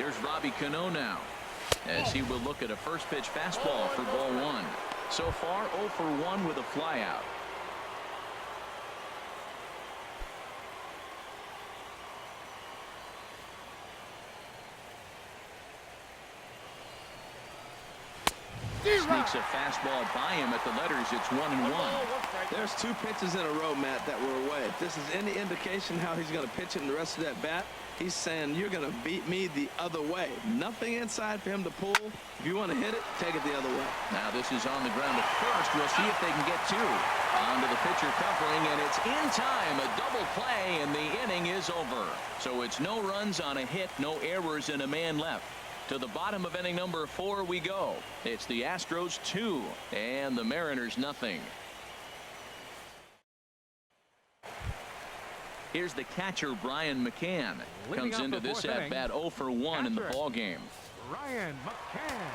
Here's Robbie Cano now, as he will look at a first pitch fastball for ball one. So far 0 for 1 with a flyout. Sneaks a fastball by him at the letters. It's 1-1. There's 2 pitches in a row, Matt, that were away. If this is any indication how he's going to pitch it in the rest of that bat, he's saying you're going to beat me the other way. Nothing inside for him to pull. If you want to hit it, take it the other way. Now this is on the ground at first. We'll see if they can get 2. Onto the pitcher covering, and it's in time. A double play, and the inning is over. So it's no runs on a hit, no errors, and a man left. To the bottom of inning number 4 we go. It's the Astros 2 and the Mariners nothing. Here's the catcher, Brian McCann. Comes into this at bat 0 for 1 in the ball game. Brian McCann.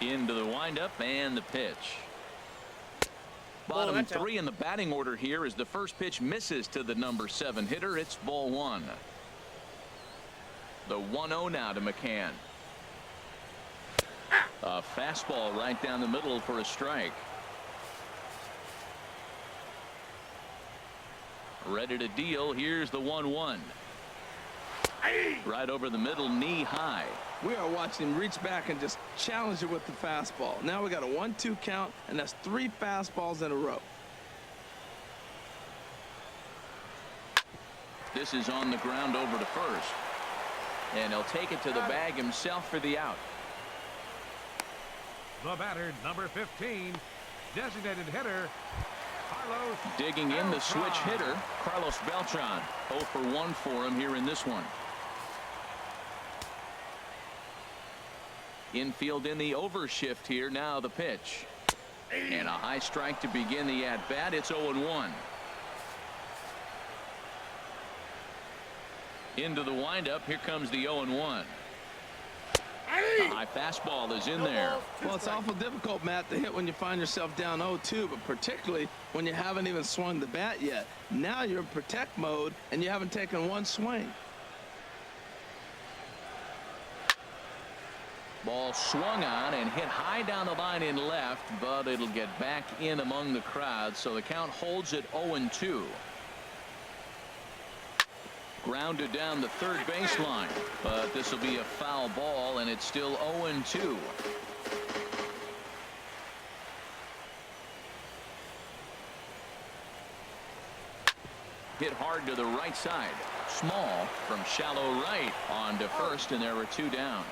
Into the windup and the pitch. Bottom 3 in the batting order here as the first pitch misses to the number 7 hitter. It's ball 1. The 1-0 now to McCann. A fastball right down the middle for a strike. Ready to deal. Here's the 1-1. Right over the middle, knee high. We are watching him reach back and just challenge it with the fastball. Now we got a 1-2 count, and that's 3 fastballs in a row. This is on the ground over to first. And he'll take it to the bag himself for the out. The batter, number 15, designated hitter, Carlos. Digging in the switch hitter, Carlos Beltran. 0 for 1 for him here in this one. Infield in the overshift here. Now the pitch. And a high strike to begin the at-bat. It's 0-1. Into the windup. Here comes the 0-1. A high fastball is in there. Well, it's awful difficult, Matt, to hit when you find yourself down 0-2, but particularly when you haven't even swung the bat yet. Now you're in protect mode and you haven't taken one swing. Ball swung on and hit high down the line in left, but it'll get back in among the crowd, so the count holds at 0-2. Grounded down the third baseline, but this will be a foul ball, and it's still 0-2. Hit hard to the right side. Small from shallow right on to first, and there were 2 down.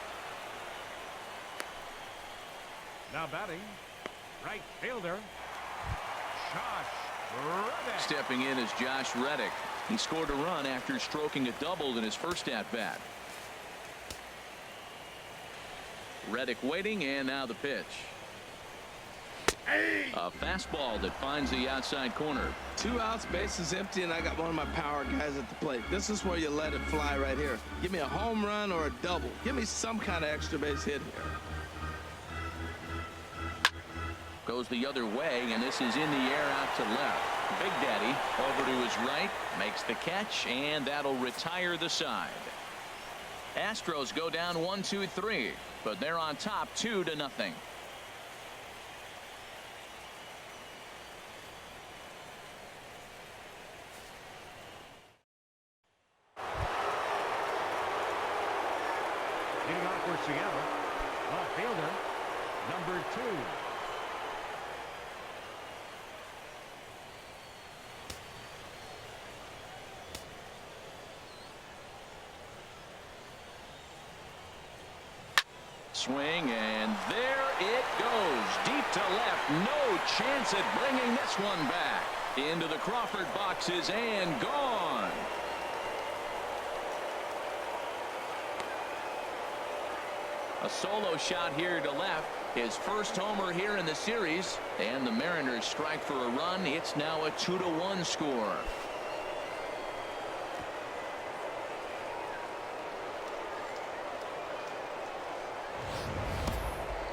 Now batting, right fielder, Josh Reddick. Stepping in is Josh Reddick. He scored a run after stroking a double in his first at-bat. Reddick waiting, and now the pitch. A fastball that finds the outside corner. 2 outs, bases empty, and I got one of my power guys at the plate. This is where you let it fly right here. Give me a home run or a double. Give me some kind of extra base hit here. Goes the other way, and this is in the air out to left. Big Daddy over to his right, makes the catch, and that'll retire the side. Astros go down 1-2-3, but they're on top 2-0. Leading off for Seattle, left fielder, number 2. Swing, and there it goes. Deep to left. No chance at bringing this one back. Into the Crawford boxes and gone. A solo shot here to left. His first homer here in the series. And the Mariners strike for a run. It's now a 2-1 score.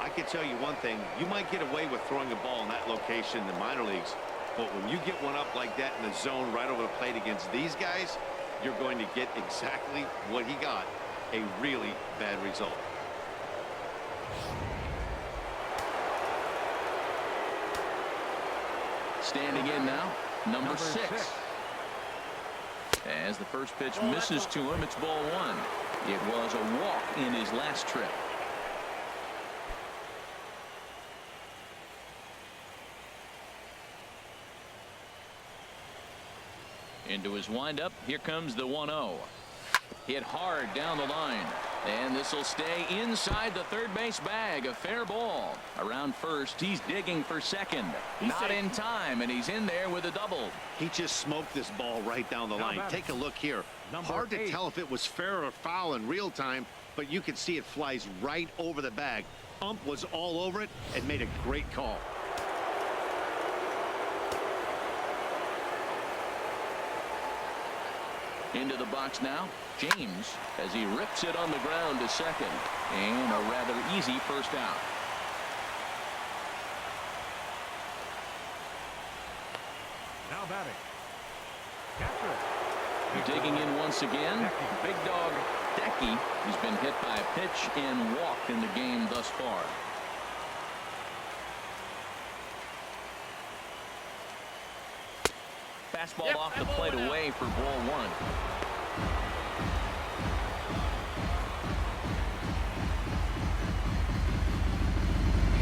I can tell you one thing, you might get away with throwing a ball in that location in the minor leagues, but when you get one up like that in the zone right over the plate against these guys, you're going to get exactly what he got, a really bad result. Standing in now, number six. As the first pitch misses to him, it's ball one. It was a walk in his last trip. Into his windup. Here comes the 1-0. Hit hard down the line. And this will stay inside the third base bag. A fair ball. Around first, he's digging for second. Not in time, and he's in there with a double. He just smoked this ball right down the line. Take a look here. Hard to tell if it was fair or foul in real time, but you can see it flies right over the bag. Ump was all over it and made a great call. Into the box now, James, as he rips it on the ground to second. And a rather easy first out. Now batting. Catcher. Digging in once again, big dog Decky. He's been hit by a pitch and walked in the game thus far. Fastball off the plate away for ball one.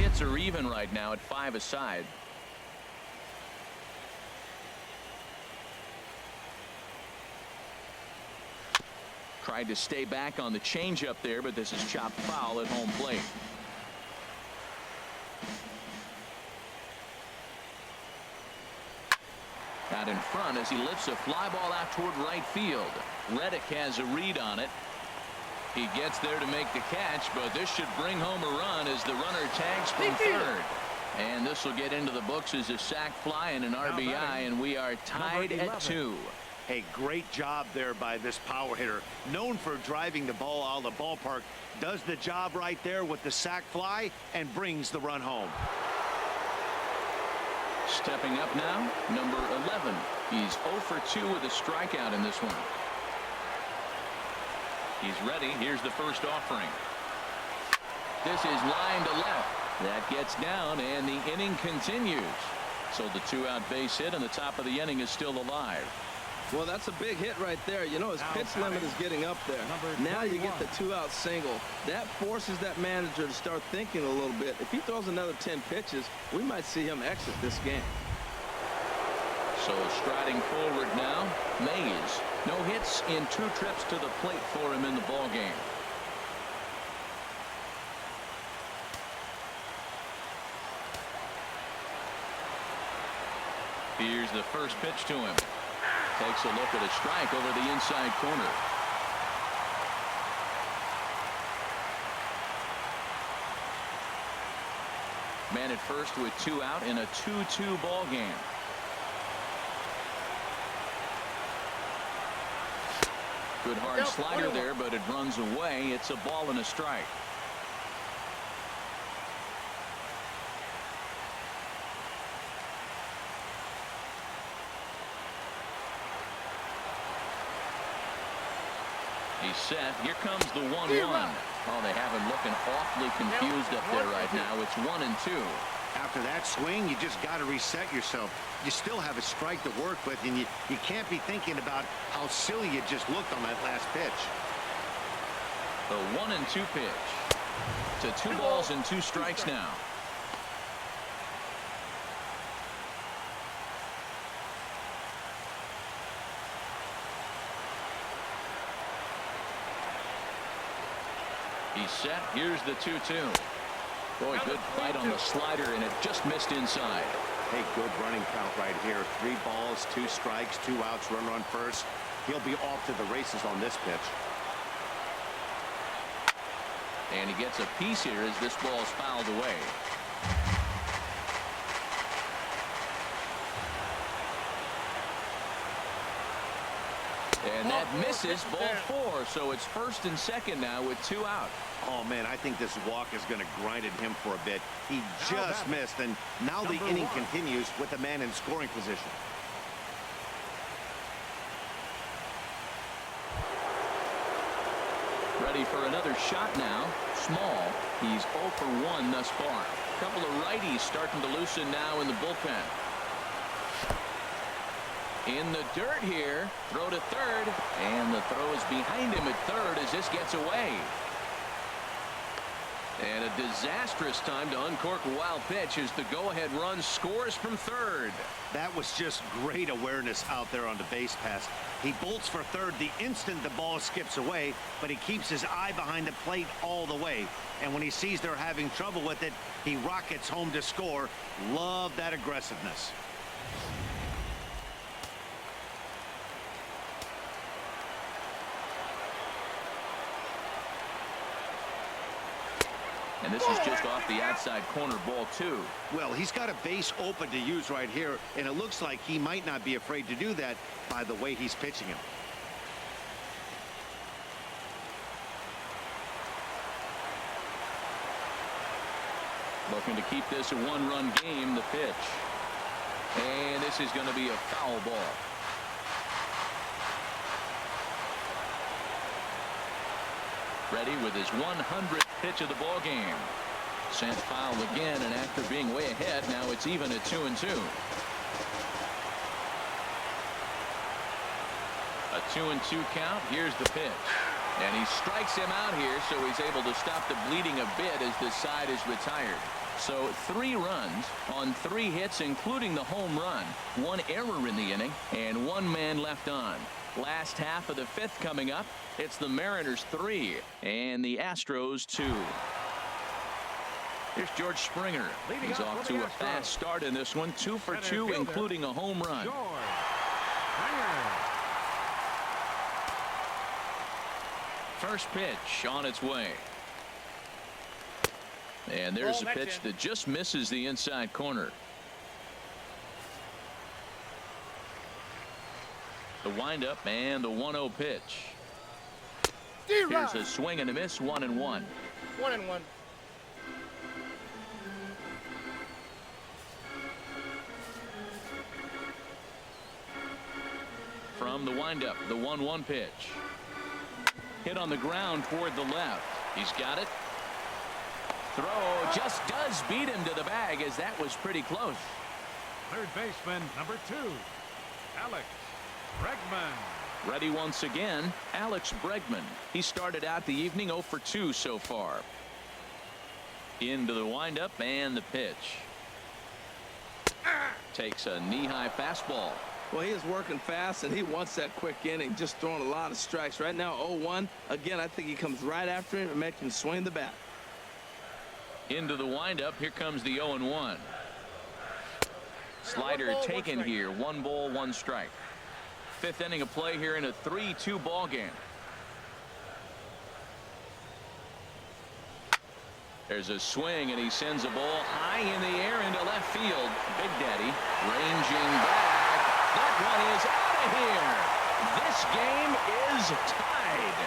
Hits are even right now at 5 aside. Tried to stay back on the changeup there, but this is chopped foul at home plate. Out in front as he lifts a fly ball out toward right field. Reddick has a read on it. He gets there to make the catch, but this should bring home a run as the runner tags from third. And this will get into the books as a sac fly and an RBI, and we are tied at 2. Hey, great job there by this power hitter. Known for driving the ball out of the ballpark. Does the job right there with the sac fly and brings the run home. Stepping up now, number 11. He's 0 for 2 with a strikeout in this one. He's ready. Here's the first offering. This is line to left. That gets down, and the inning continues. So the 2-out base hit, and the top of the inning is still alive. Well, that's a big hit right there. You know, his pitch limit is getting up there. Now you get the 2-out single. That forces that manager to start thinking a little bit. If he throws another 10 pitches, we might see him exit this game. So striding forward now, Mays. No hits in 2 trips to the plate for him in the ball game. Here's the first pitch to him. Takes a look at a strike over the inside corner. Man at first with 2 out in a 2-2 ball game. Good hard slider there, but it runs away. It's a ball and a strike. He's set. Here comes the 1-1. Oh, they have him looking awfully confused up there right now. It's 1-2. After that swing, you just got to reset yourself. You still have a strike to work with, and you can't be thinking about how silly you just looked on that last pitch. The 1-2 pitch. To 2 balls and 2 strikes now. He's set. Here's the 2-2. Boy, good fight on the slider, and it just missed inside. Hey, good running count right here. 3 balls, 2 strikes, 2 outs, runner on first. He'll be off to the races on this pitch. And he gets a piece here as this ball's fouled away. And that misses, ball 4. So it's first and second now with 2 out. Oh, man, I think this walk is going to grind at him for a bit. He just missed, and now the inning continues with the man in scoring position. ready for another shot now. Small. He's 0 for 1 thus far. A couple of righties starting to loosen now in the bullpen. In the dirt here. Throw to third. And the throw is behind him at third as this gets away. And a disastrous time to uncork a wild pitch as the go-ahead run scores from third. That was just great awareness out there on the base pass. He bolts for third the instant the ball skips away, but he keeps his eye behind the plate all the way. And when he sees they're having trouble with it, he rockets home to score. Love that aggressiveness. And this is just off the outside corner, ball 2. Well, he's got a base open to use right here, and it looks like he might not be afraid to do that by the way he's pitching him. Looking to keep this a one-run game, the pitch. And this is going to be a foul ball. Ready with his 100th pitch of the ball game. Sent foul again, and after being way ahead, now it's even at 2-2. A 2-2 count. Here's the pitch. And he strikes him out here, so he's able to stop the bleeding a bit as this side is retired. So 3 runs on 3 hits, including the home run. 1 error in the inning, and 1 man left on. Last half of the 5th coming up. It's the Mariners 3 and the Astros 2. Here's George Springer. He's off to a fast start in this one. 2 for 2, including a home run. First pitch on its way. And there's a pitch that just misses the inside corner. The windup and the 1-0 pitch. Here's a swing and a miss. 1-1. 1-1. From the windup, the 1-1 pitch. Hit on the ground toward the left. He's got it. Throw just does beat him to the bag, as that was pretty close. Third baseman, number 2, Alex Bregman. Ready once again, Alex Bregman. He started out the evening 0 for 2 so far. Into the windup and the pitch. Takes a knee-high fastball. Well, he is working fast, and he wants that quick inning, just throwing a lot of strikes. Right now, 0-1. Again, I think he comes right after him and makes him swing the bat. Into the windup. Here comes the 0-1. Slider taken here. 1 ball, 1 strike. 5th inning of play here in a 3-2 ball game. There's a swing, and he sends a ball high in the air into left field. Big Daddy ranging back. That one is out of here. This game is tied.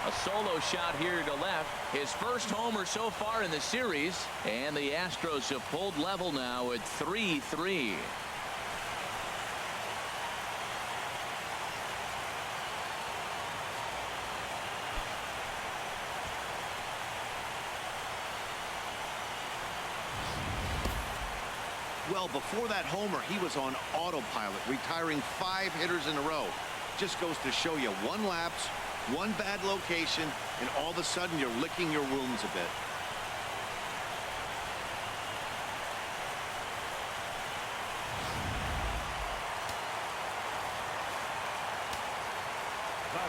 A solo shot here to left. His first homer so far in the series. And the Astros have pulled level now at 3-3. Well, before that homer, he was on autopilot, retiring 5 hitters in a row. Just goes to show you 1 lapse, 1 bad location, and all of a sudden you're licking your wounds a bit.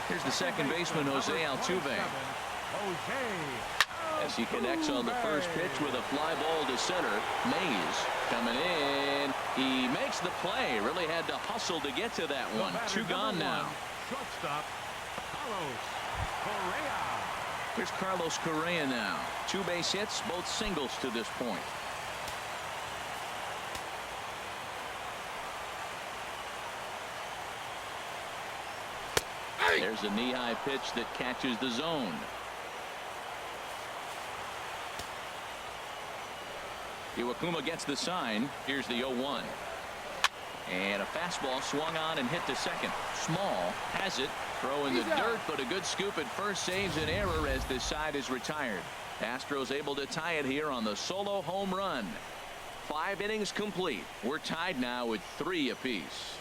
Here's the second baseman, Jose Altuve. As he connects on the first pitch with a fly ball to center. Mays coming in. He makes the play. Really had to hustle to get to that one. 2 gone now. Shortstop, Carlos Correa. Here's Carlos Correa now. 2 base hits, both singles to this point. There's a knee-high pitch that catches the zone. Iwakuma gets the sign. Here's the 0-1. And a fastball swung on and hit to second. Small has it. Throw in the dirt, but a good scoop at first saves an error as this side is retired. Astros able to tie it here on the solo home run. 5 innings complete. We're tied now with 3 apiece.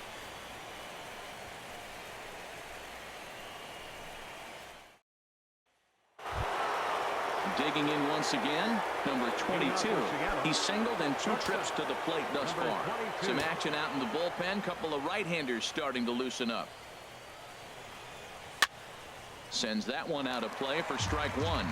Digging in once again, number 22. He's singled in 2 trips to the plate thus far. Some action out in the bullpen. Couple of right-handers starting to loosen up. Sends that one out of play for strike 1.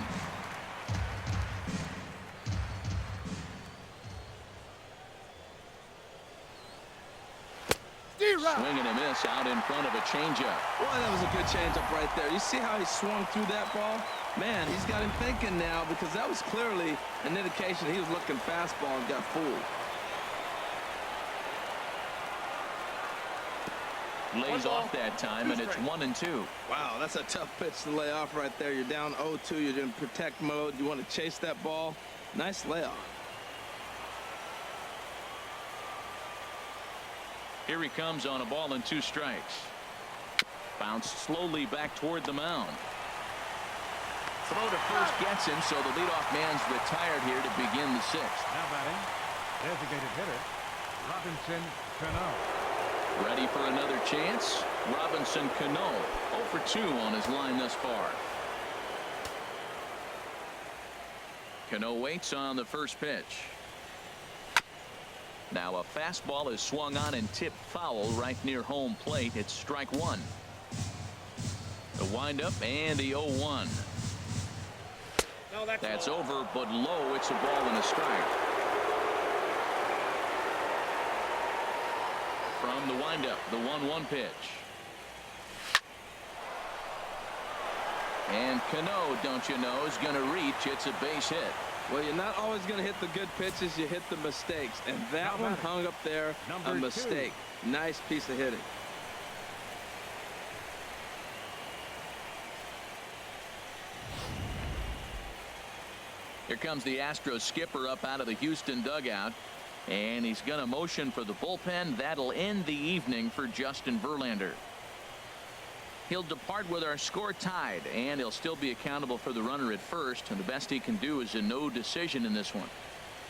Swing and a miss out in front of a changeup. Boy, that was a good changeup right there. You see how he swung through that ball? Man, he's got him thinking now, because that was clearly an indication he was looking fastball and got fooled. Lays off that time, and it's 1-2. Wow, that's a tough pitch to lay off right there. You're down 0-2. You're in protect mode. You want to chase that ball. Nice layoff. Here he comes on a ball and 2 strikes. Bounced slowly back toward the mound. Throw to first gets him, so the leadoff man's retired here to begin the 6th. Now batting, designated hitter, Robinson Cano. Ready for another chance. Robinson Cano 0 for 2 on his line thus far. Cano waits on the first pitch. Now a fastball is swung on and tipped foul right near home plate. It's strike 1. The windup and the 0-1. No, that's over, but low. It's a ball and a strike. From the windup, the 1-1 pitch. And Cano, don't you know, is going to reach. It's a base hit. Well, you're not always going to hit the good pitches. You hit the mistakes. And that one hung up there, a mistake. Nice piece of hitting. Here comes the Astros skipper up out of the Houston dugout. And he's going to motion for the bullpen. That'll end the evening for Justin Verlander. He'll depart with our score tied, and he'll still be accountable for the runner at first, and the best he can do is a no decision in this one.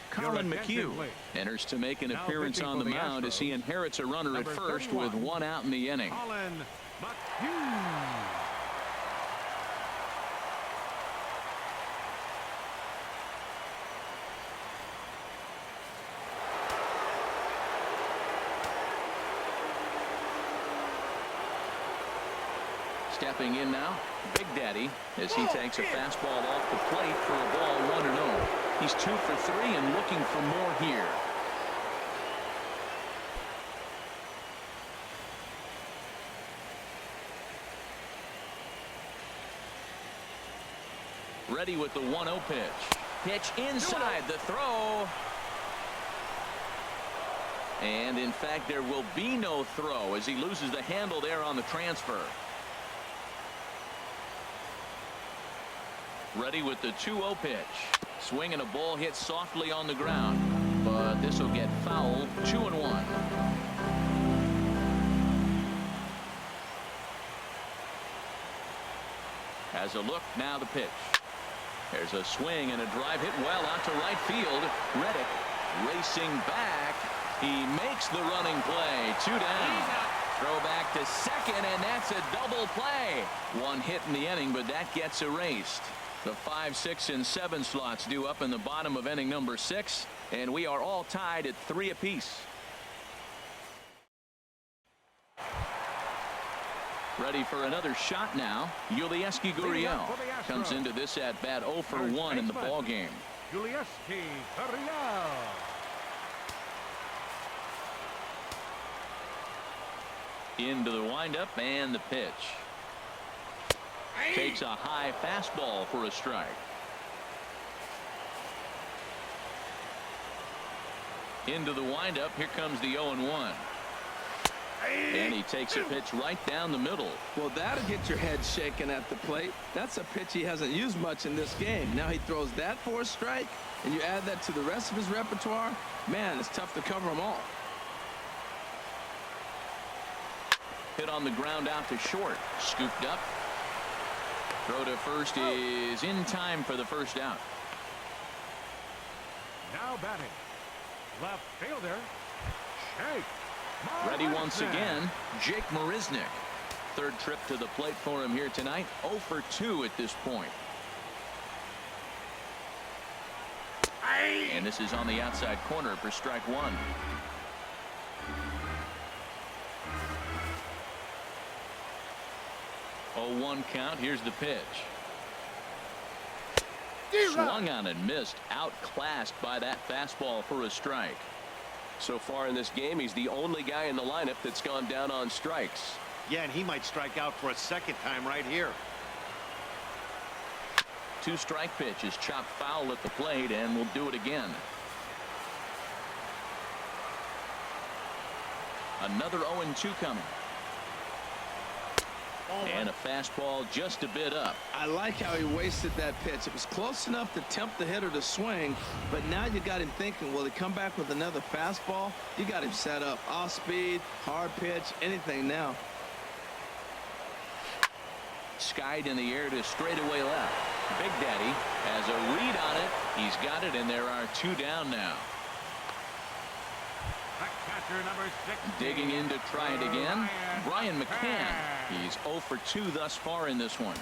Colin McHugh enters to make an appearance on the mound as he inherits a runner at first with 1 out in the inning. Colin McHugh. Stepping in now, Big Daddy, as he takes a fastball off the plate for a ball 1-0. He's 2 for 3 and looking for more here. Ready with the 1-0 pitch. Pitch inside the throw. And in fact, there will be no throw as he loses the handle there on the transfer. Ready with the 2-0 pitch. Swing and a ball hit softly on the ground, but this will get foul. 2-1. Has a look, now the pitch. There's a swing and a drive hit well out to right field. Reddick racing back. He makes the running play. 2 down. Throw back to second, and that's a double play. 1 hit in the inning, but that gets erased. The 5, 6, and 7 slots due up in the bottom of inning number 6, and we are all tied at 3 apiece. Ready for another shot now. Yulieski Gurriel comes into this at bat 0 for 1 in the ball game. Yulieski Gurriel. Into the windup and the pitch. Takes a high fastball for a strike. Into the windup. Here comes the 0-1. And he takes a pitch right down the middle. Well, that'll get your head shaken at the plate. That's a pitch he hasn't used much in this game. Now he throws that for a strike, and you add that to the rest of his repertoire. Man, it's tough to cover them all. Hit on the ground out to short. Scooped up. Throw to first is in time for the first out. Now batting. Left fielder. Jake Ready once Marisnick. again, Jake Marisnick. Third trip to the plate for him here tonight. 0 for 2 at this point. And this is on the outside corner for strike one. 0-1 count. Here's the pitch. Swung on and missed. Outclassed by that fastball for a strike. So far in this game, he's the only guy in the lineup that's gone down on strikes. Yeah, and he might strike out for a second time right here. 2-strike pitch is chopped foul at the plate, and we'll do it again. Another 0-2 coming. And a fastball just a bit up. I like how he wasted that pitch. It was close enough to tempt the hitter to swing, but now you got him thinking, will he come back with another fastball? You got him set up. Off speed, hard pitch, anything now. Skied in the air to straightaway left. Big Daddy has a read on it. He's got it, and there are 2 down now. Catcher number 16. Digging in to try it again, Brian McCann. He's 0 for 2 thus far in this one.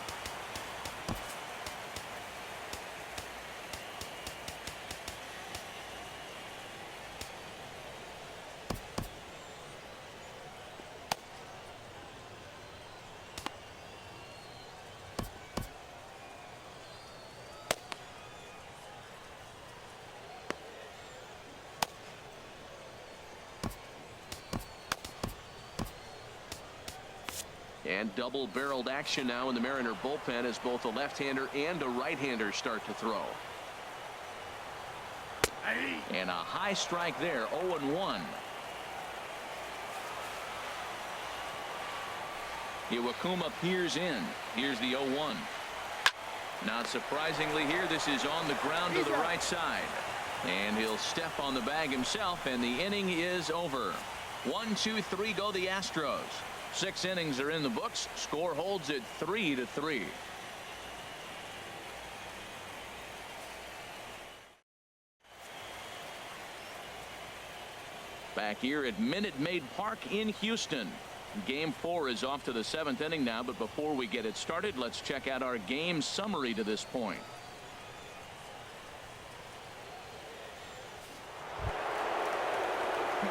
And double-barreled action now in the Mariner bullpen as both a left-hander and a right-hander start to throw. And a high strike there, 0-1. Iwakuma peers in. Here's the 0-1. Not surprisingly here, this is on the ground to the right side. And he'll step on the bag himself, and the inning is over. 1, 2, 3 go the Astros. 6 innings are in the books. Score holds at 3-3. Back here at Minute Maid Park in Houston. Game 4 is off to the 7th inning now, but before we get it started, let's check out our game summary to this point.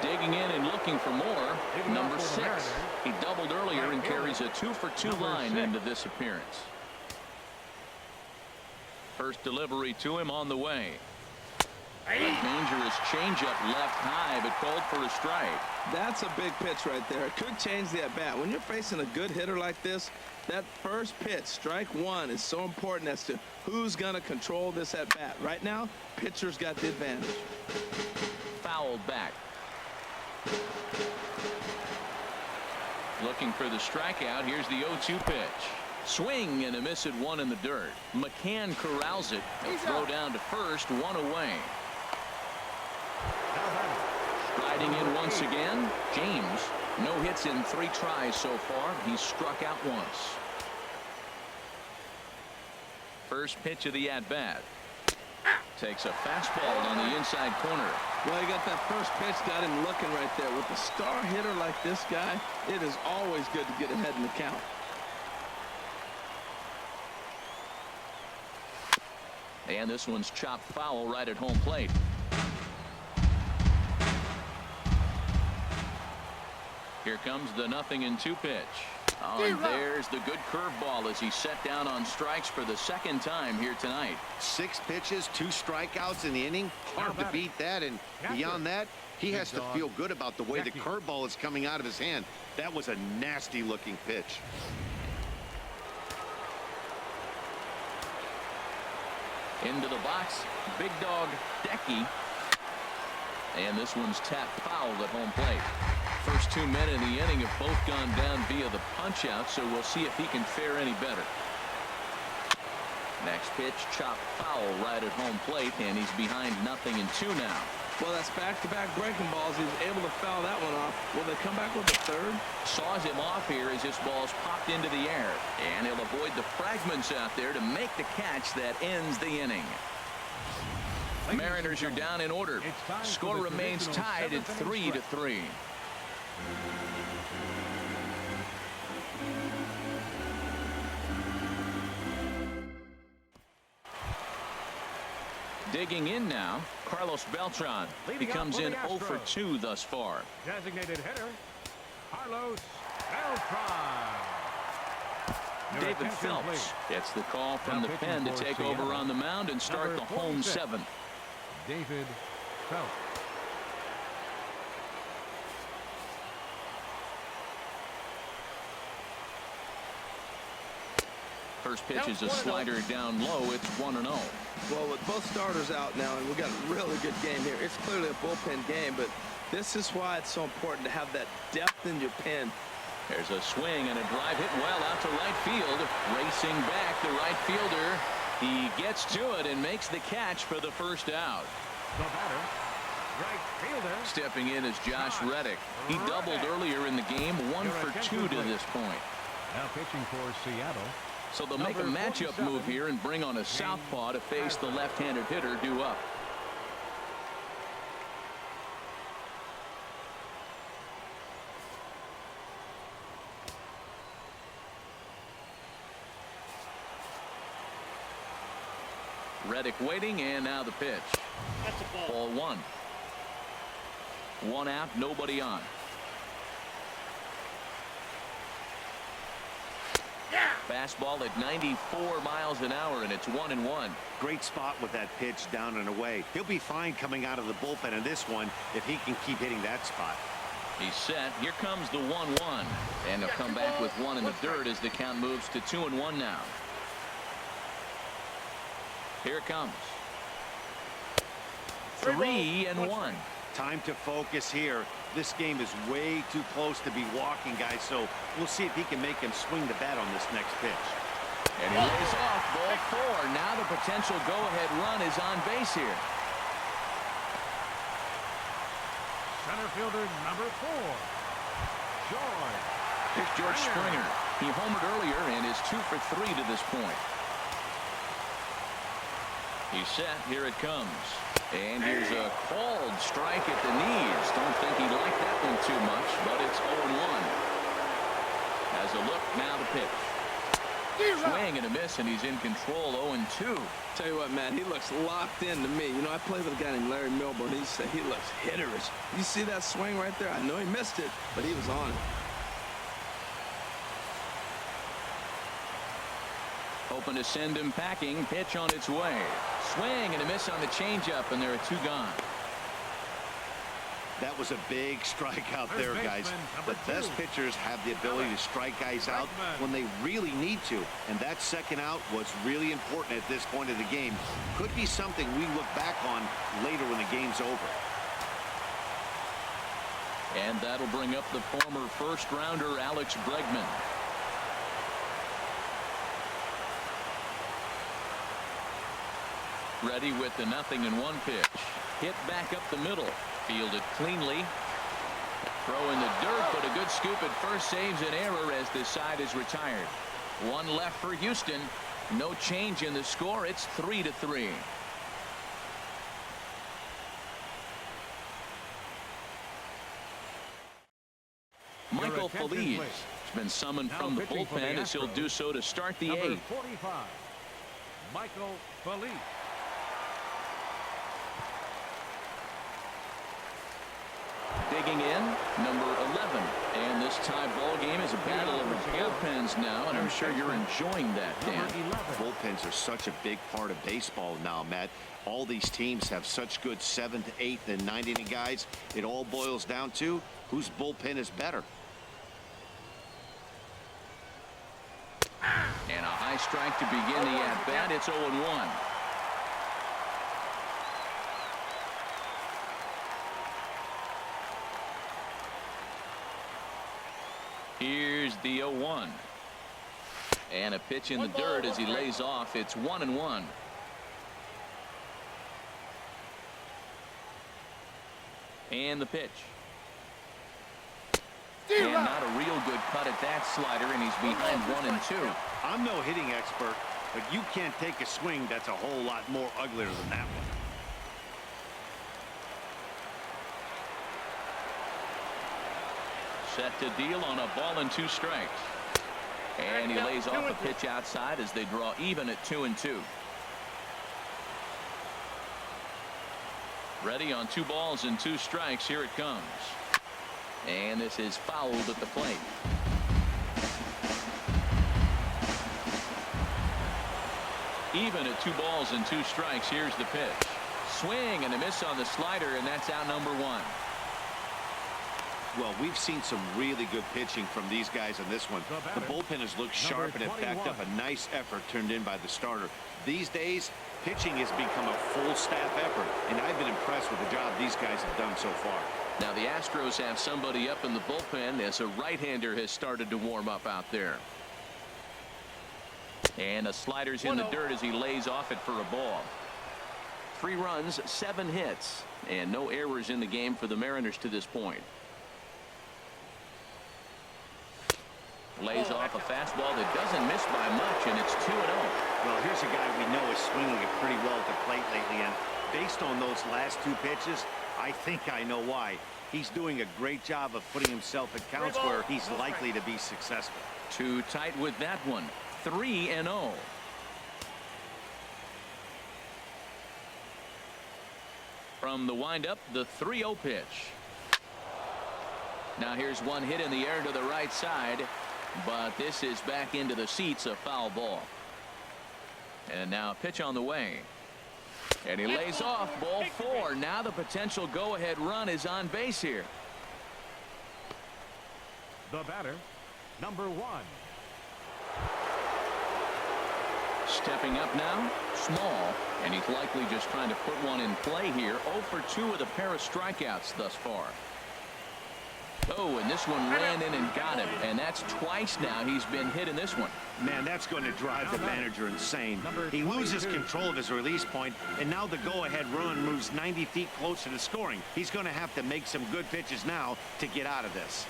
Digging in and looking for more. Number 6. He doubled earlier and carries a 2 for 2 line into this appearance. First delivery to him on the way. A dangerous changeup left high, but called for a strike. That's a big pitch right there. It could change the at-bat. When you're facing a good hitter like this, that first pitch, strike one, is so important as to who's going to control this at-bat. Right now, pitcher's got the advantage. Fouled back. Looking for the strikeout. Here's the 0-2 pitch. Swing and a miss at 1 in the dirt. McCann corrals it. Throw down to first, 1 away. Striding in once again, James. No hits in 3 tries so far. He's struck out once. First pitch of the at-bat. Takes a fastball on the inside corner. Well, you got that first pitch, got him looking right there. With a star hitter like this guy, it is always good to get ahead in the count. And this one's chopped foul right at home plate. Here comes the 0-2 pitch. Oh, and there's the good curveball as he's set down on strikes for the 2nd time here tonight. 6 pitches, 2 strikeouts in the inning. Hard to beat that, and beyond that, he has to feel good about the way the curveball is coming out of his hand. That was a nasty-looking pitch. Into the box, big dog Decky. And this one's tapped foul at home plate. First 2 men in the inning have both gone down via the punch-out, so we'll see if he can fare any better. Next pitch, chopped foul right at home plate, and he's behind 0-2 now. Well, that's back-to-back breaking balls. He was able to foul that one off. Will they come back with a third? Saws him off here as this ball's popped into the air. And he'll avoid the fragments out there to make the catch that ends the inning. Mariners are down in order. Score remains tied at 3-3. Digging in now, Carlos Beltran. He comes in 0 for 2 thus far. Designated hitter, Carlos Beltran. David Phelps gets the call from the pen to take over on the mound and start the home 7th. David Phelps. First pitch is a slider down low. It's 1-0. Well, with both starters out now, and we got a really good game here. It's clearly a bullpen game, but this is why it's so important to have that depth in your pen. There's a swing and a drive hit well out to right field. Racing back, the right fielder. He gets to it and makes the catch for the first out. The batter, right fielder. Stepping in is Josh Reddick. He doubled earlier in the game, 1 for 2 to this point. Now pitching for Seattle. So they'll make a matchup move here and bring on a southpaw to face the left-handed hitter due up. Reddick waiting, and now the pitch. That's a Ball 1. 1 out, nobody on. Fastball at 94 miles an hour, and it's 1-1. Great spot with that pitch down and away. He'll be fine coming out of the bullpen in this one if he can keep hitting that spot. He's set. Here comes the 1-1. And he'll come back with 1 in the dirt as the count moves to 2-1 now. Here it comes. 3-1. Time to focus here. This game is way too close to be walking, guys, so we'll see if he can make him swing the bat on this next pitch. And he lays off ball 4. Now the potential go-ahead run is on base here. Center fielder number 4, George. Here's George Springer. He homered earlier and is 2 for 3 to this point. He's set. Here it comes. And here's a called strike at the knees. Don't think he liked that one too much, but it's 0-1. Has a look, now the pitch. Swing and a miss, and he's in control. 0-2. Tell you what, man, he looks locked in to me. You know, I played with a guy named Larry Milburn. He said he looks hitterish. You see that swing right there? I know he missed it, but he was on it. Hoping to send him packing. Pitch on its way. Swing and a miss on the changeup, and there are 2 gone. That was a big strikeout there, guys. The best pitchers have the ability to strike guys out when they really need to, and that second out was really important at this point of the game. Could be something we look back on later when the game's over. And that'll bring up the former first-rounder Alex Bregman. Ready with the 0-1 pitch. Hit back up the middle. Fielded cleanly. Throw in the dirt, but a good scoop at first saves an error as this side is retired. 1 left for Houston. No change in the score. It's 3-3. Michael Feliz has been summoned from the bullpen as he'll do so to start the 8th. 45, Michael Feliz. Digging in, number 11. And this tie ball game is a battle of the bullpens now, and I'm sure you're enjoying that, Dan. Bullpens are such a big part of baseball now, Matt. All these teams have such good 7th, 8th, and 9th inning guys. It all boils down to whose bullpen is better. And a high strike to begin the at-bat. It's 0-1. Here's the 0-1. And a pitch in the dirt as he lays off. It's 1-1. And the pitch. And not a real good cut at that slider, and he's behind 1-2. I'm no hitting expert, but you can't take a swing that's a whole lot more uglier than that one. Set to deal on a ball and 2 strikes. And he lays off a pitch outside as they draw even at 2-2. Ready on 2 balls and 2 strikes. Here it comes. And this is fouled at the plate. Even at 2 balls and 2 strikes. Here's the pitch. Swing and a miss on the slider, and that's out number 1. Well, we've seen some really good pitching from these guys in this one. The bullpen has looked sharp, and it backed up a nice effort turned in by the starter. These days, pitching has become a full staff effort, and I've been impressed with the job these guys have done so far. Now the Astros have somebody up in the bullpen as a right-hander has started to warm up out there. And a slider's in the dirt as he lays off it for a ball. 3 runs, 7 hits, and no errors in the game for the Mariners to this point. Lays off a fastball that doesn't miss by much, and it's 2-0. Well, here's a guy we know is swinging it pretty well at the plate lately, and based on those last 2 pitches, I think I know why. He's doing a great job of putting himself at counts where he's likely to be successful. Too tight with that one. 3-0. From the windup, the 3-0 pitch. Now here's one hit in the air to the right side, but this is back into the seats, a foul ball. And now a pitch on the way. And he lays off ball 4. Now the potential go-ahead run is on base here. The batter, number 1. Stepping up now, Small, and he's likely just trying to put one in play here. 0 for 2 with a pair of strikeouts thus far. Oh, and this one ran in and got him, and that's twice now he's been hit in this one. Man, that's going to drive the manager insane. He loses control of his release point, and now the go-ahead run moves 90 feet closer to scoring. He's going to have to make some good pitches now to get out of this.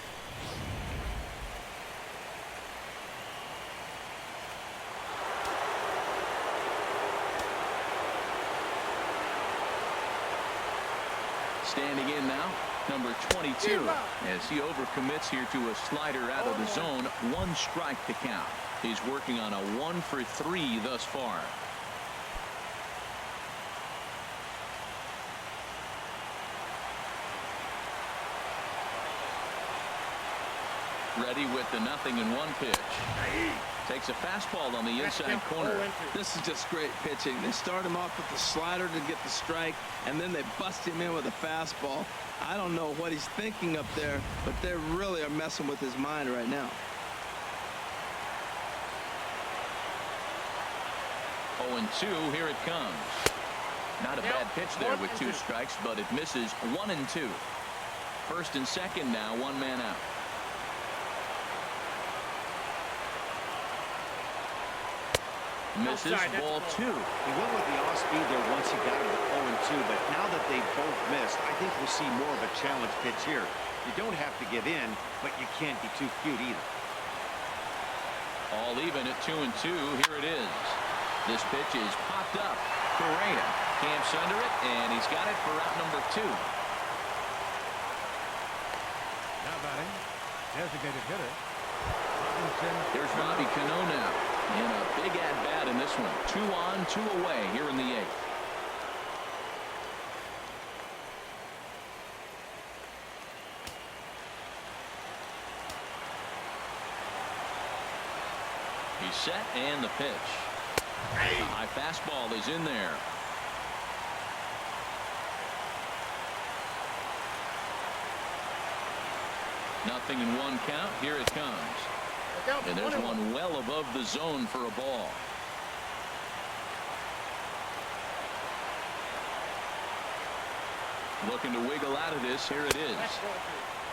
Standing in now, number 22, as he overcommits here to a slider out of the zone. 1 strike to count. He's working on a 1 for 3 thus far. Ready with the 0-1 pitch. Takes a fastball on the inside corner. This is just great pitching. They start him off with the slider to get the strike, and then they bust him in with a fastball. I don't know what he's thinking up there, but they really are messing with his mind right now. 0-2, here it comes. Not a bad pitch there with 2 strikes, but it misses. 1-2. First and second now, 1 man out. Misses, ball 2. He went with the off-speed there once he got him to 0-2, but now that they've both missed, I think we'll see more of a challenge pitch here. You don't have to give in, but you can't be too cute either. All even at 2-2. Here it is. This pitch is popped up. Correa camps under it, and he's got it for out number 2. Now batting, designated hitter. Here's Bobby Cano now. In a big at-bat in this one. 2 on, 2 away here in the 8th. He's set, and the pitch. The high fastball is in there. Nothing in 1 count. Here it comes. And there's one well above the zone for a ball. Looking to wiggle out of this. Here it is.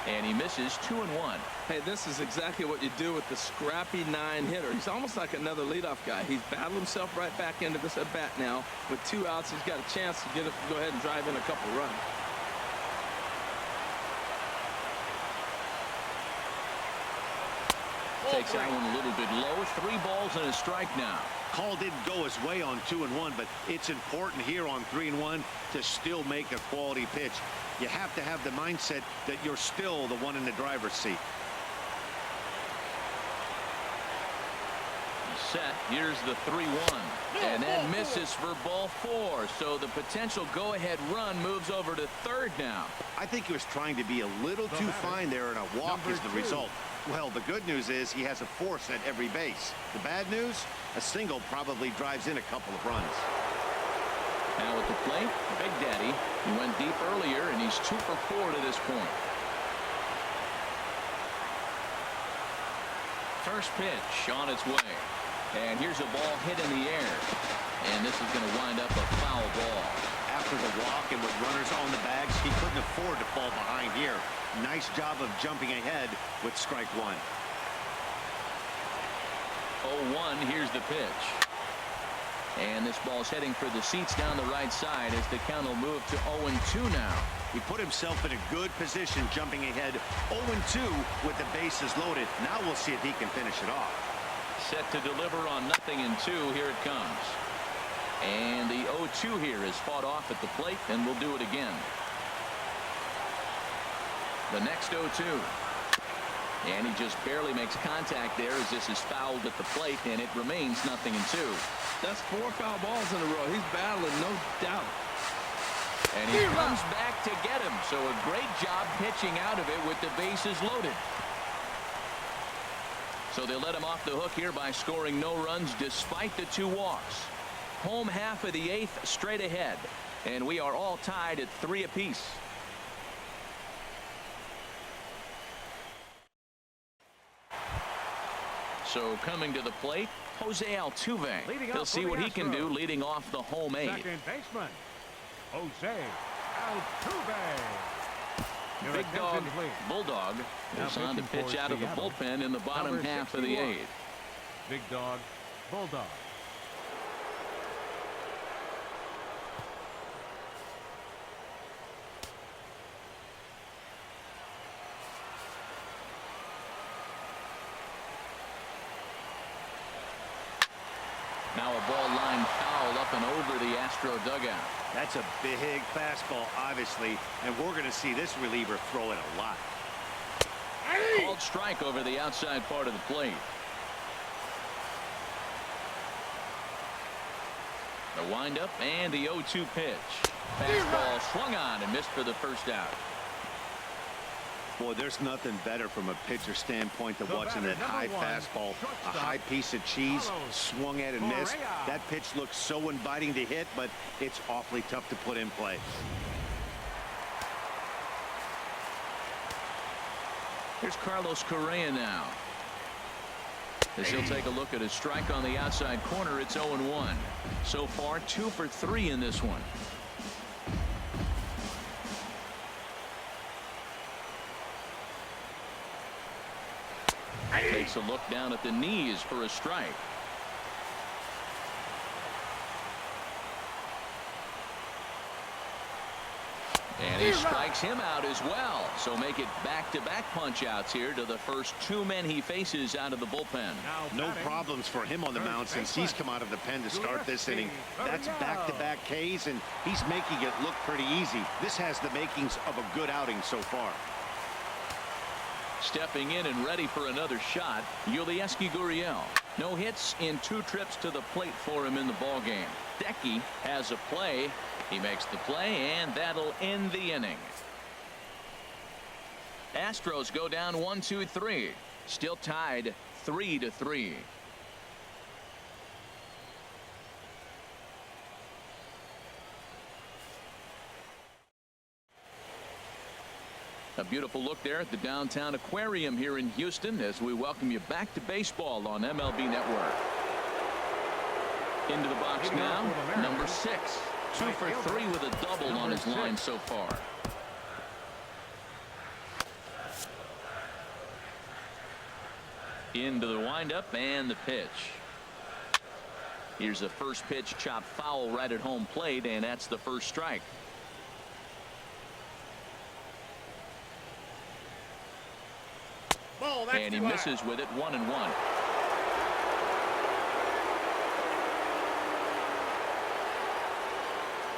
And he misses. 2-1. Hey, this is exactly what you do with the scrappy 9 hitter. He's almost like another leadoff guy. He's battled himself right back into this at bat now. With 2 outs, he's got a chance to go ahead and drive in a couple runs. Takes that one a little bit low. 3 balls and a strike now. Call didn't go his way on 2-1, but it's important here on 3-1 to still make a quality pitch. You have to have the mindset that you're still the one in the driver's seat. Set. Here's the 3-1. And then misses for ball 4. So the potential go-ahead run moves over to third now. I think he was trying to be a little too fine there, and a walk is the result. Well, the good news is he has a force at every base. The bad news, a single probably drives in a couple of runs. Now at the plate, Big Daddy. He went deep earlier, and he's 2 for 4 to this point. First pitch on its way. And here's a ball hit in the air. And this is going to wind up a foul ball. After the walk and with runners on the bags, he couldn't afford to fall behind here. Nice job of jumping ahead with strike 1. 0-1. Here's the pitch. And this ball's heading for the seats down the right side as the count will move to 0-2 now. He put himself in a good position jumping ahead 0-2 with the bases loaded. Now we'll see if he can finish it off. Set to deliver on 0-2. Here it comes. And the 0-2 here is fought off at the plate, and we'll do it again. The next 0-2. And he just barely makes contact there as this is fouled at the plate, and it remains 0-2. That's 4 foul balls in a row. He's battling, no doubt. And he comes back to get him. So a great job pitching out of it with the bases loaded. So they let him off the hook here by scoring no runs despite the 2 walks. Home half of the 8th straight ahead. And we are all tied at 3 apiece. So coming to the plate, Jose Altuve. He'll see what he can do leading off the home 8. Second baseman, Jose Altuve. Big Dog Bulldog is on to pitch out of the bullpen in the bottom half of the 8th. Big Dog Bulldog. Now a ball line foul up and over the Astro dugout. That's a big fastball, obviously, and we're going to see this reliever throw it a lot. Called strike over the outside part of the plate. The windup and the 0-2 pitch. Fastball swung on and missed for the first out. Boy, there's nothing better from a pitcher standpoint than watching that high fastball, a high piece of cheese, swung at and missed. That pitch looks so inviting to hit, but it's awfully tough to put in play. Here's Carlos Correa now. As he'll take a look at his strike on the outside corner, it's 0-1. So far, 2 for 3 in this one. Takes a look down at the knees for a strike. And he strikes him out as well. So make it back-to-back punch-outs here to the first 2 men he faces out of the bullpen. No problems for him on the mound since he's come out of the pen to start this inning. That's back-to-back Ks, and he's making it look pretty easy. This has the makings of a good outing so far. Stepping in and ready for another shot, Yulieski Gurriel. No hits in 2 trips to the plate for him in the ballgame. Decky has a play. He makes the play, and that'll end the inning. Astros go down 1-2-3. Still tied 3-3. A beautiful look there at the downtown aquarium here in Houston as we welcome you back to baseball on MLB Network. Into the box now, number 6. 2 for 3 with a double on his line so far. Into the windup and the pitch. Here's the first pitch, chopped foul right at home plate, and that's the first strike. And he misses with it, 1-1.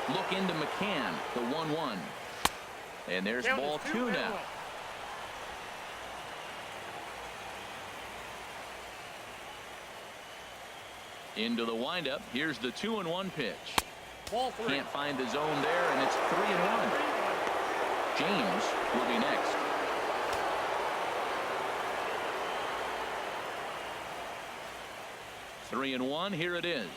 Look into McCann, the 1-1. And there's ball 2 now. Into the windup. Here's the 2-1 pitch. Can't find the zone there, and it's 3-1. James will be next. Three and one. Here it is.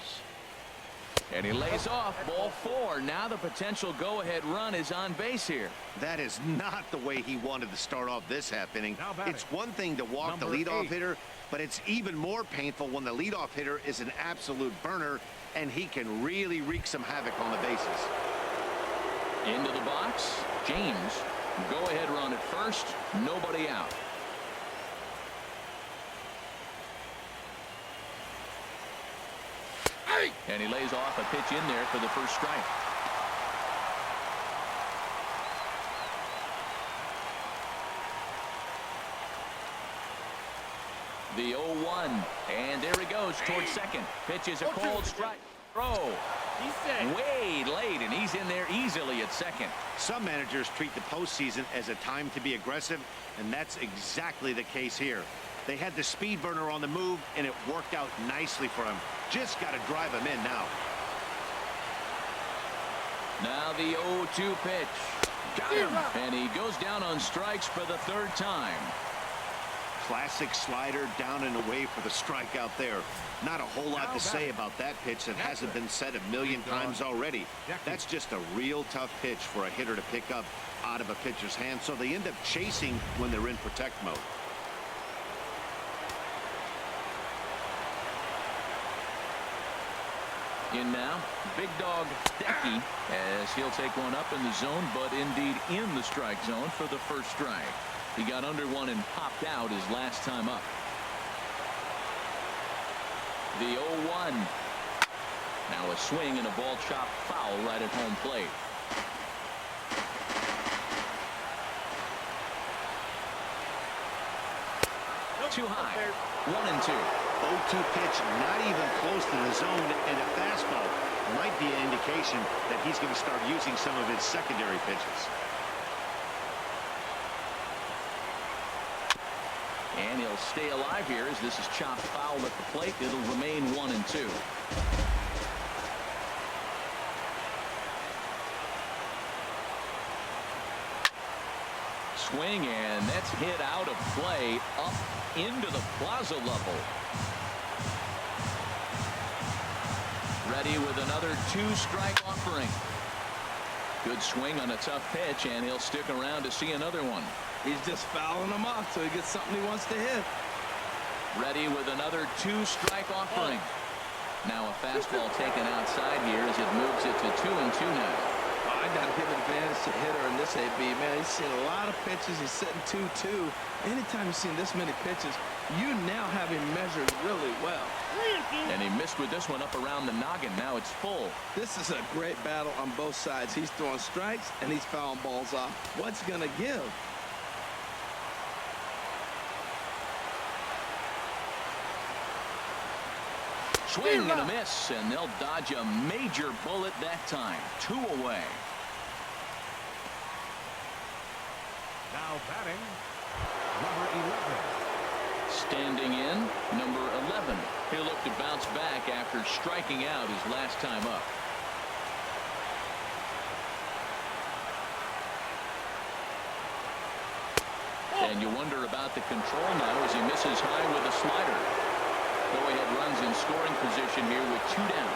And he lays off, ball 4. Now the potential go-ahead run is on base here. That is not the way he wanted to start off this half inning. It's one thing to walk the leadoff hitter, but it's even more painful when the leadoff hitter is an absolute burner, and he can really wreak some havoc on the bases. Into the box. James. Go-ahead run at first. Nobody out. And he lays off a pitch in there for the first strike. The 0-1. And there he goes towards second. Pitch is a cold strike. Throw. Way late, and he's in there easily at second. Some managers treat the postseason as a time to be aggressive, and that's exactly the case here. They had the speed burner on the move, and it worked out nicely for him. Just got to drive him in now. Now the 0-2 pitch. Got him. And he goes down on strikes for the third time. Classic slider down and away for the strikeout there. Not a whole lot to say about that pitch that hasn't been said a million times already. That's just a real tough pitch for a hitter to pick up out of a pitcher's hand, so they end up chasing when they're in protect mode. In now, big dog Decky, as he'll take one up in the zone, but indeed in the strike zone for the first strike. He got under one and popped out his last time up. The 0-1. Now a swing and a ball chopped foul right at home plate. Too high. 1-2. 0-2 pitch, not even close to the zone, and a fastball might be an indication that he's going to start using some of his secondary pitches. And he'll stay alive here as this is chopped foul at the plate. It'll remain 1-2. Swing, and that's hit out of play up into the plaza level. Ready with another 2-strike offering. Good swing on a tough pitch, and he'll stick around to see another one. He's just fouling them off till he gets something he wants to hit. Ready with another 2-strike offering. Now a fastball taken outside here as it moves it to 2-2 now. I got to give advantage to hitter in this AB, man. He's seen a lot of pitches. He's sitting 2-2. Anytime you've seen this many pitches, you now have him measured really well. And he missed with this one up around the noggin. Now it's full. This is a great battle on both sides. He's throwing strikes and he's fouling balls off. What's going to give? Swing and a miss, and they'll dodge a major bullet that time. 2 away. Now batting, number 11. Standing in, number 11. He'll look to bounce back after striking out his last time up. And you wonder about the control now as he misses high with a slider. Go-ahead runs in scoring position here with 2 down.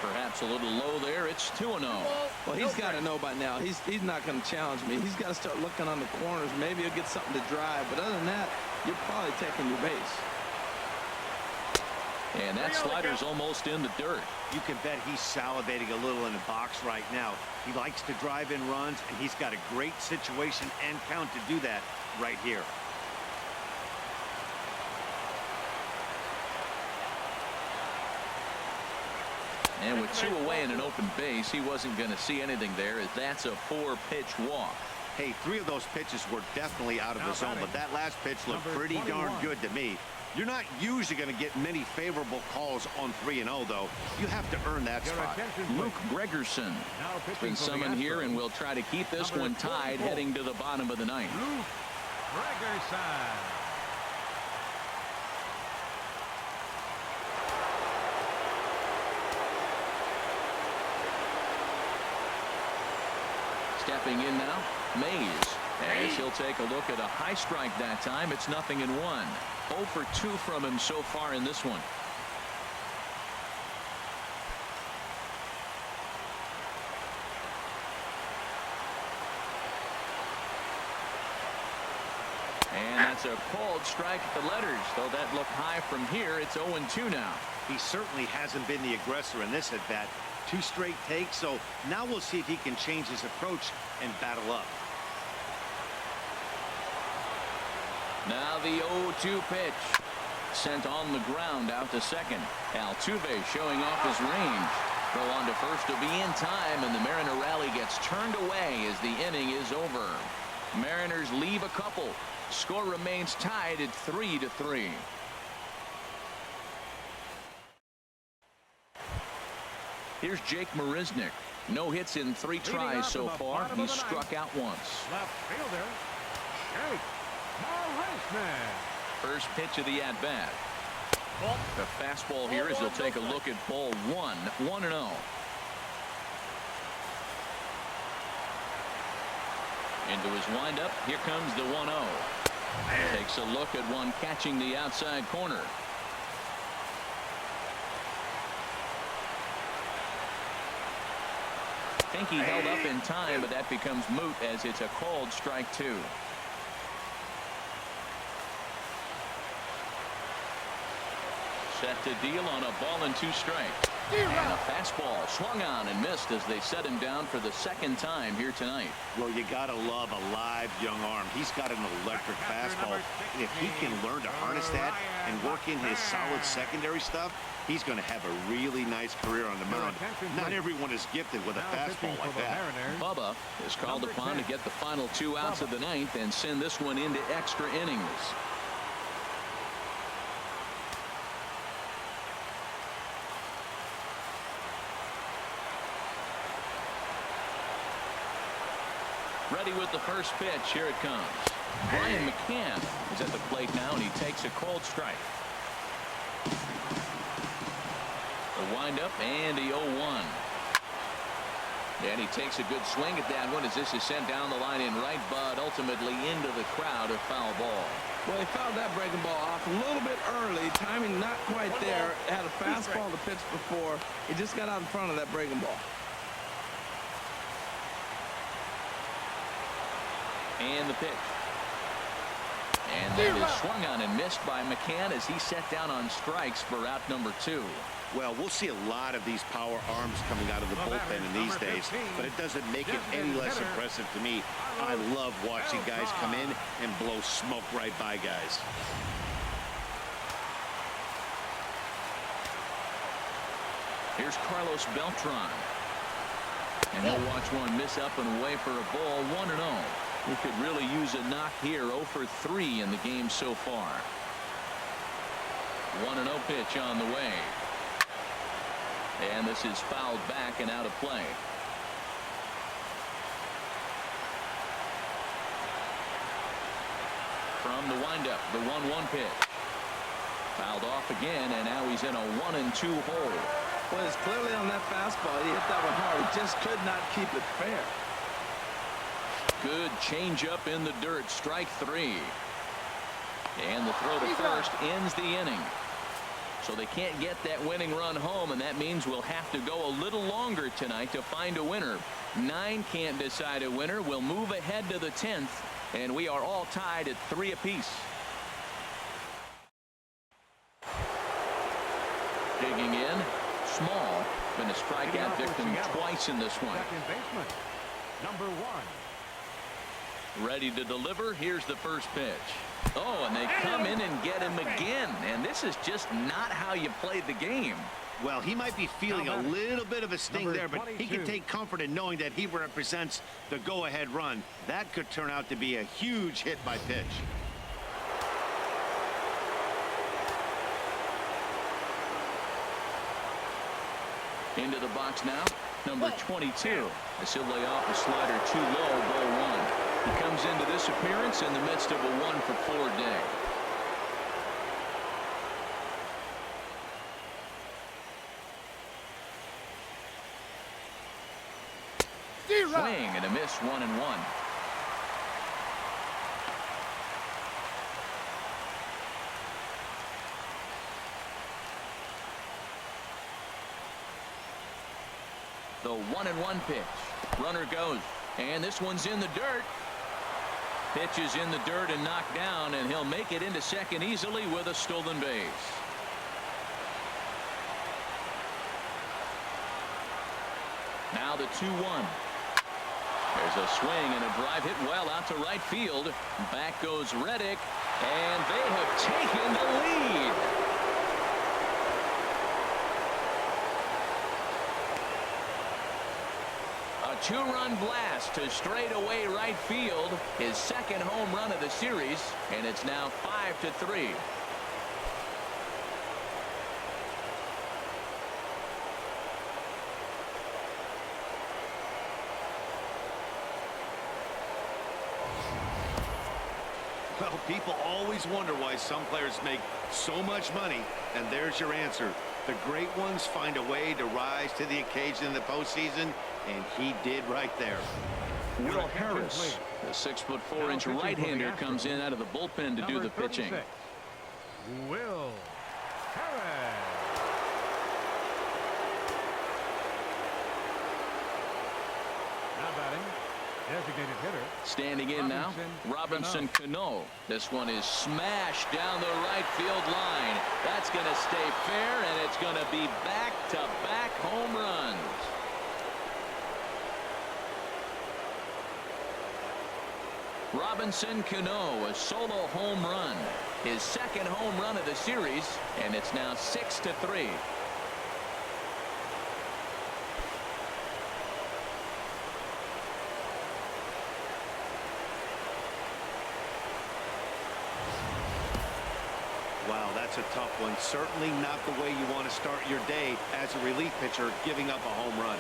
Perhaps a little low there. It's 2-0. Well, he's got to know by now. He's not going to challenge me. He's got to start looking on the corners. Maybe he'll get something to drive. But other than that, you're probably taking your base. And that slider's almost in the dirt. You can bet he's salivating a little in the box right now. He likes to drive in runs, and he's got a great situation and count to do that right here. And with 2 away and an open base, he wasn't going to see anything there, as that's a 4-pitch walk. Hey, 3 of those pitches were definitely out of the zone, but that last pitch looked pretty darn good to me. You're not usually going to get many favorable calls on 3-0, though. You have to earn that spot. Luke Gregerson has been summoned here, and we'll try to keep this one tied heading to the bottom of the ninth. Luke Gregerson. Stepping in now, Mays. As he'll take a look at a high strike that time. It's 0-1. 0 for 2 from him so far in this one. And that's a called strike at the letters. Though that looked high from here, it's 0-2 now. He certainly hasn't been the aggressor in this at-bat. 2 straight takes, so now we'll see if he can change his approach and battle up. Now the 0-2 pitch. Sent on the ground out to second. Altuve showing off his range. Throw on to first to be in time, and the Mariner rally gets turned away as the inning is over. Mariners leave a couple. Score remains tied at 3-3. Here's Jake Marisnick. No hits in 3 tries so far. He's struck out once. Left fielder, Jake Marisnick. First pitch of the at-bat. The fastball here as he'll take a look at ball 1. 1-0. Into his windup. Here comes the 1-0. Takes a look at one catching the outside corner. I think he held up in time, but that becomes moot as it's a called strike 2. Set to deal on a ball and 2 strikes. And a fastball swung on and missed as they set him down for the second time here tonight. Well, you gotta love a live young arm. He's got an electric fastball. And if he can learn to harness that and work in his solid secondary stuff, he's going to have a really nice career on the mound. Not everyone is gifted with a fastball like that. Bubba is called upon to get the final 2 outs of the ninth and send this one into extra innings. Ready with the first pitch. Here it comes. Brian McCann is at the plate now, and he takes a cold strike. The windup and the 0-1. And he takes a good swing at that one as this is sent down the line in right, but ultimately into the crowd, a foul ball. Well, he fouled that breaking ball off a little bit early. Timing not quite there. Had a fastball to pitch before. He just got out in front of that breaking ball. And the pitch. And that is swung on and missed by McCann as he set down on strikes for out number 2. Well, we'll see a lot of these power arms coming out of the bullpen in these days, but it doesn't make it any less impressive to me. I love watching guys come in and blow smoke right by guys. Here's Carlos Beltran. And he'll watch one miss up and away for a ball. 1-0. He could really use a knock here. 0 for 3 in the game so far. 1-0 pitch on the way. And this is fouled back and out of play. From the windup, the 1-1 pitch. Fouled off again, and now he's in a 1-2 hole. Well, it's clearly on that fastball. He hit that one hard. He just could not keep it fair. Good changeup in the dirt. Strike 3. And the throw to first ends the inning. So they can't get that winning run home, and that means we'll have to go a little longer tonight to find a winner. 9 can't decide a winner. We'll move ahead to the 10th, and we are all tied at 3 apiece. Digging in. Small. Been a strikeout victim twice in this one. Second baseman, number 1. Ready to deliver. Here's the first pitch. Oh, and they come in and get him again. And this is just not how you played the game. Well, he might be feeling a little bit of a sting Number there, but he can 22. take comfort in knowing that he represents the go-ahead run. That could turn out to be a huge hit by pitch. Into the box now, number 22. As he'll lay off a slider too low, ball one. He comes into this appearance in the midst of a 1-for-4 day. Swing and a miss, 1-1. The 1-1 pitch. Runner goes, and this one's in the dirt. Pitch is in the dirt and knocked down, and he'll make it into second easily with a stolen base. Now the 2-1. There's a swing and a drive hit well out to right field. Back goes Reddick, and they have taken the lead. A two-run blast to straightaway right field. His second home run of the series, and it's now 5-3. Well, people always wonder why some players make so much money, and there's your answer. The great ones find a way to rise to the occasion in the postseason, and he did right there. Will Harris, the 6'4" right-hander, comes in out of the bullpen to do the pitching. Will Harris. Now batting, designated hitter. Standing in now, Robinson Cano. This one is smashed down the right field line. That's going to stay fair, and it's going to be back-to-back home runs. Robinson Cano, a solo home run. His second home run of the series, and it's now 6-3. Wow, that's a tough one. Certainly not the way you want to start your day as a relief pitcher, giving up a home run.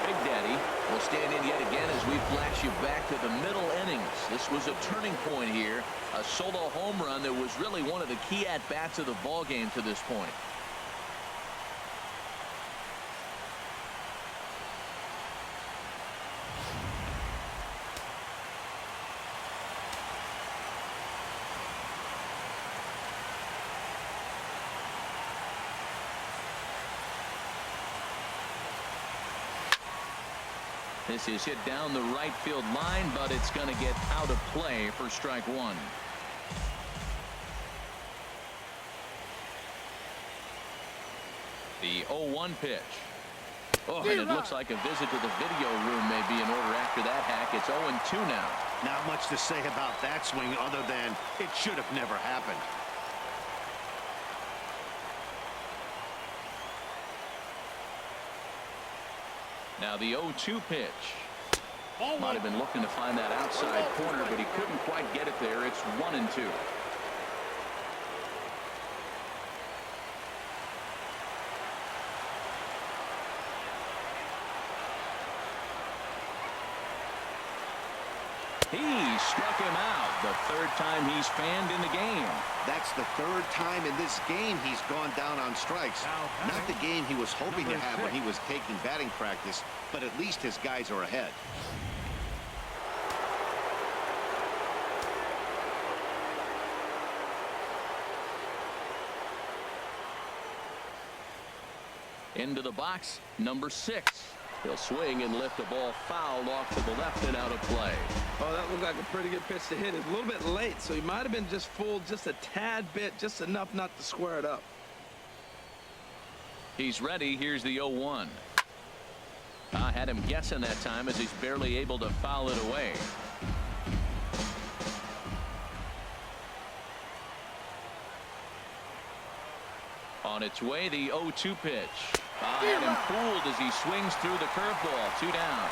Big Daddy will stand in yet again as we flash you back to the middle innings. This was a turning point here. A solo home run that was really one of the key at-bats of the ball game to this point. This is hit down the right field line, but it's going to get out of play for strike one. The 0-1 pitch. Oh, and it looks like a visit to the video room may be in order after that hack. It's 0-2 now. Not much to say about that swing other than it should have never happened. Now the 0-2 pitch. Might have been looking to find that outside corner, but he couldn't quite get it there. It's 1-2. He struck him out. The third time he's fanned in the game. That's the third time in this game he's gone down on strikes. Not the game he was hoping to have when he was taking batting practice, but at least his guys are ahead. Into the box, number 6. He'll swing and lift the ball foul off to the left and out of play. Oh, that looked like a pretty good pitch to hit. It's a little bit late, so he might have been just fooled just a tad bit, just enough not to square it up. He's ready. Here's the 0-1. I had him guessing that time as he's barely able to foul it away. On its way, the 0-2 pitch. Had him fooled as he swings through the curveball. 2 down.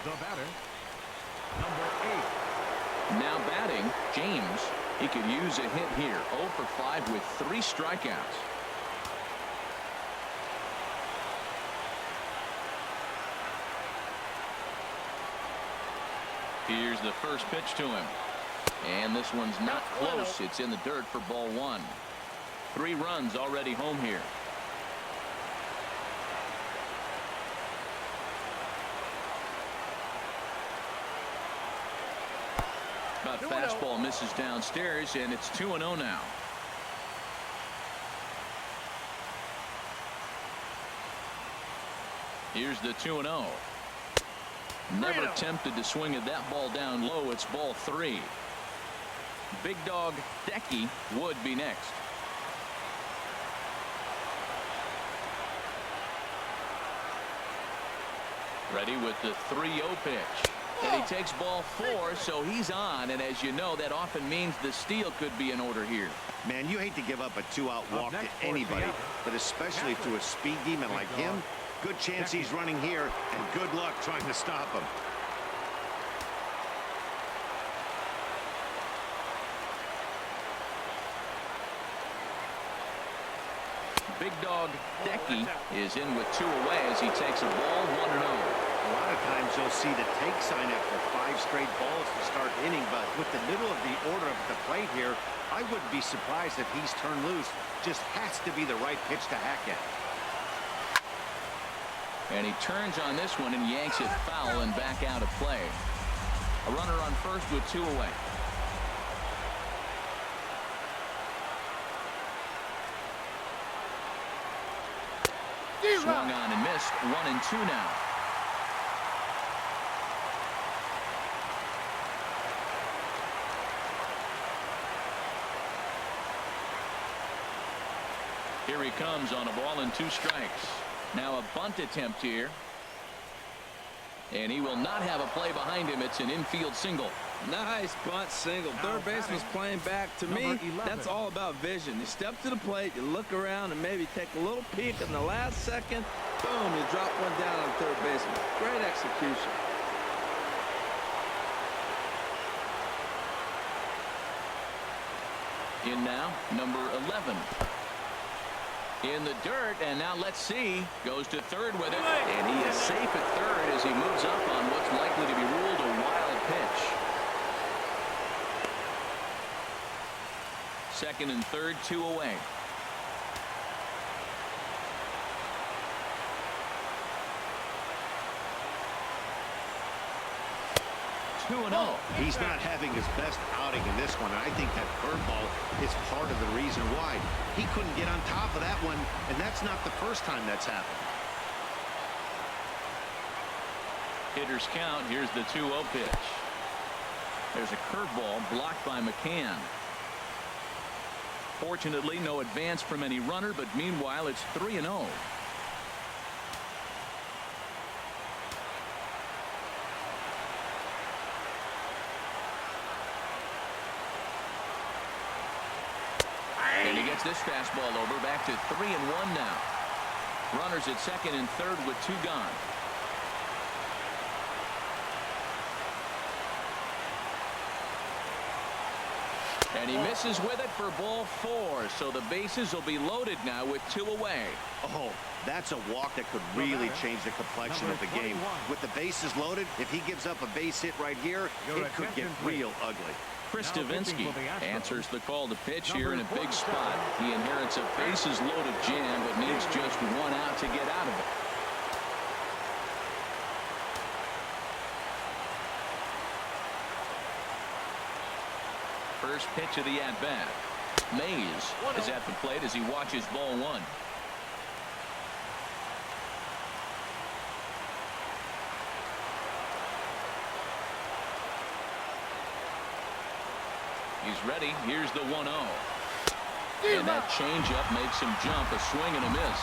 The batter, number 8. Now batting, James. He could use a hit here. 0 for 5 with 3 strikeouts. Here's the first pitch to him. And this one's not close. It's in the dirt for ball 1. 3 runs already home here. But fastball misses downstairs, and it's 2-0 now. Here's the 2-0. Never tempted to swing at that ball down low. It's ball 3. Big dog Decky would be next. Ready with the 3-0 pitch. And he takes ball 4, so he's on. And as you know, that often means the steal could be in order here. Man, you hate to give up a 2-out walk to anybody, but especially to a speed demon like him. Good chance he's running here, and good luck trying to stop him. Big dog Decky is in with 2 away as he takes a ball 1-0. A lot of times you'll see the take sign after 5 straight balls to start the inning, but with the middle of the order of the plate here, I wouldn't be surprised if he's turned loose. Just has to be the right pitch to hack at. And he turns on this one and yanks it foul and back out of play. A runner on first with 2 away. Swung on and missed. 1-2 now. Here he comes on a ball and 2 strikes. Now a bunt attempt here. And he will not have a play behind him. It's an infield single. Nice bunt single. Third baseman's playing back. To me, that's all about vision. You step to the plate, you look around, and maybe take a little peek in the last second. Boom, you drop one down on third baseman. Great execution. In now, number 11. In the dirt, and now let's see. Goes to third with it, and he is safe at third as he moves up on what's likely to be ruled a wild pitch. Second and third, 2 away. He's not having his best outing in this one, and I think that curveball is part of the reason why. He couldn't get on top of that one, and that's not the first time that's happened. Hitters count. Here's the 2-0 pitch. There's a curveball blocked by McCann. Fortunately, no advance from any runner, but meanwhile, it's 3-0. And he gets this fastball over. Back to 3-1 now. Runners at second and third with 2 gone. And he misses with it for ball 4. So the bases will be loaded now with 2 away. Oh, that's a walk that could really change the complexion of the game. With the bases loaded, if he gives up a base hit right here, it could get real ugly. Chris Davinsky answers the call to pitch here in a big spot. He inherits a bases loaded jam, but needs just 1 out to get out of it. First pitch of the at-bat. Mays is at the plate as he watches ball 1. He's ready. Here's the 1-0. And that changeup makes him jump. A swing and a miss.